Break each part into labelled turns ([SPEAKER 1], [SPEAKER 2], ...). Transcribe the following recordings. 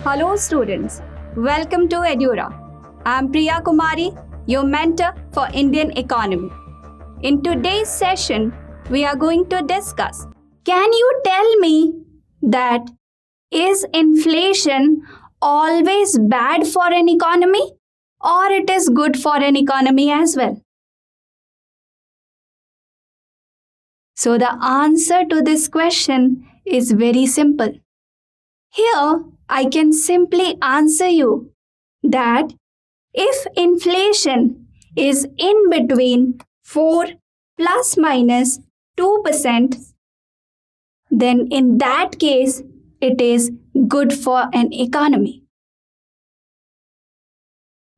[SPEAKER 1] Hello students, welcome to Eduauraa. I am Priya Kumari, your mentor for Indian Economy. In today's session, we are going to discuss, can you tell me that is inflation always bad for an economy or it is good for an economy as well? So the answer to this question is very simple. Here, I can simply answer you that if inflation is in between 4 plus minus 2%, then in that case, it is good for an economy.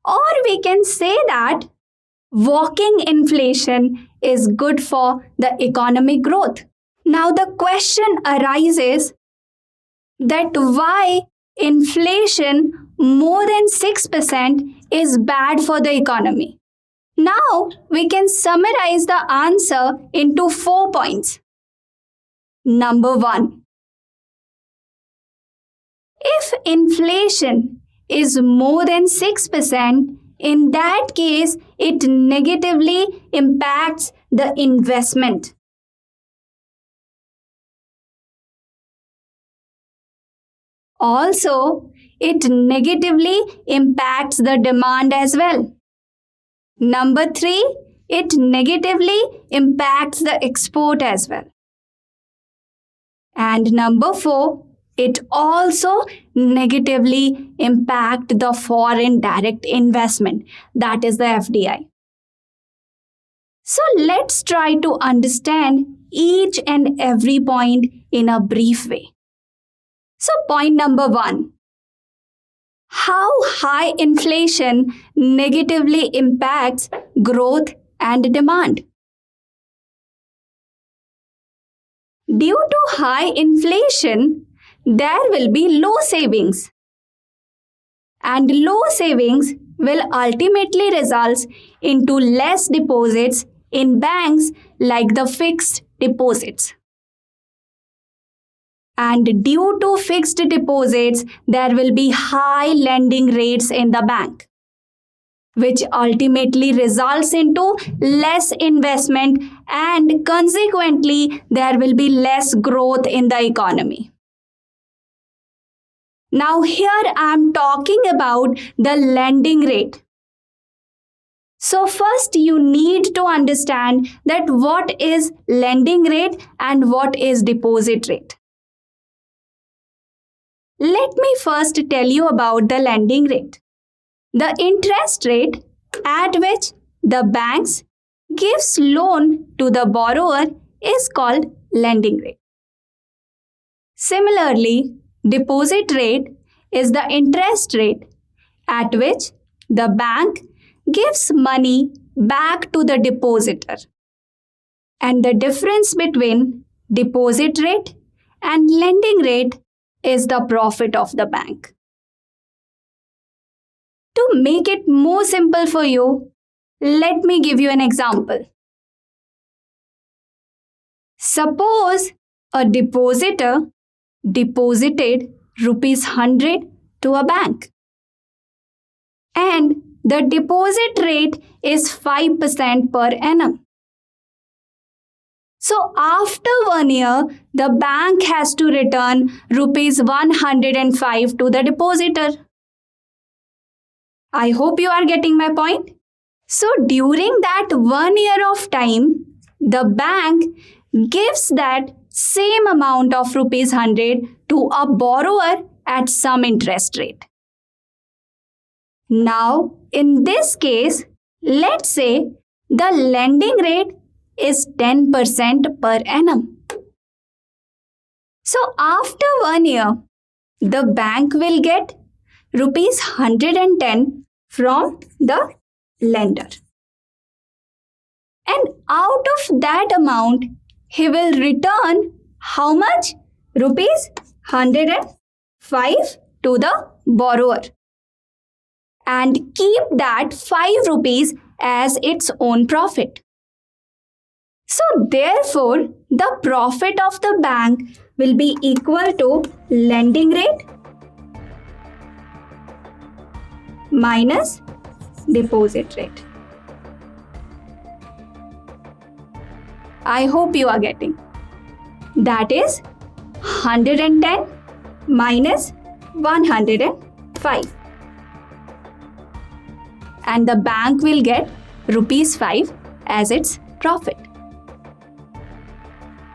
[SPEAKER 1] Or we can say that walking inflation is good for the economic growth. Now the question arises that why inflation more than 6% is bad for the economy. Now we can summarize the answer into 4 points. Number 1. If inflation is more than 6%, in that case, it negatively impacts the investment. Also, it negatively impacts the demand as well. Number 3, it negatively impacts the export as well. And number 4, it also negatively impacts the foreign direct investment, that is the FDI. So let's try to understand each and every point in a brief way. So point number 1. How high inflation negatively impacts growth and demand? Due to high inflation, there will be low savings. And low savings will ultimately result into less deposits in banks like the fixed deposits. And due to fixed deposits, there will be high lending rates in the bank, which ultimately results into less investment and consequently there will be less growth in the economy. Now here I am talking about the lending rate. So first you need to understand that what is lending rate and what is deposit rate. Let me first tell you about the lending rate. The interest rate at which the banks gives loan to the borrower is called lending rate. Similarly, deposit rate is the interest rate at which the bank gives money back to the depositor. And the difference between deposit rate and lending rate is the profit of the bank. To make it more simple for you, let me give you an example. Suppose a depositor deposited ₹100 to a bank and the deposit rate is 5% per annum. So after 1 year, the bank has to return ₹105 to the depositor. I hope you are getting my point. So during that 1 year of time, the bank gives that same amount of ₹100 to a borrower at some interest rate. Now, in this case, let's say the lending rate is 10% per annum. So after 1 year, the bank will get ₹110 from the lender. And out of that amount, he will return how much? ₹105 to the borrower. And keep that ₹5 as its own profit. So therefore, the profit of the bank will be equal to lending rate minus deposit rate. I hope you are getting. That is 110 minus 105. And the bank will get rupees 5 as its profit.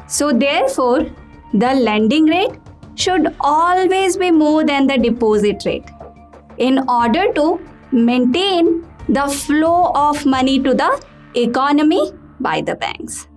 [SPEAKER 1] So therefore, the lending rate should always be more than the deposit rate in order to maintain the flow of money to the economy by the banks.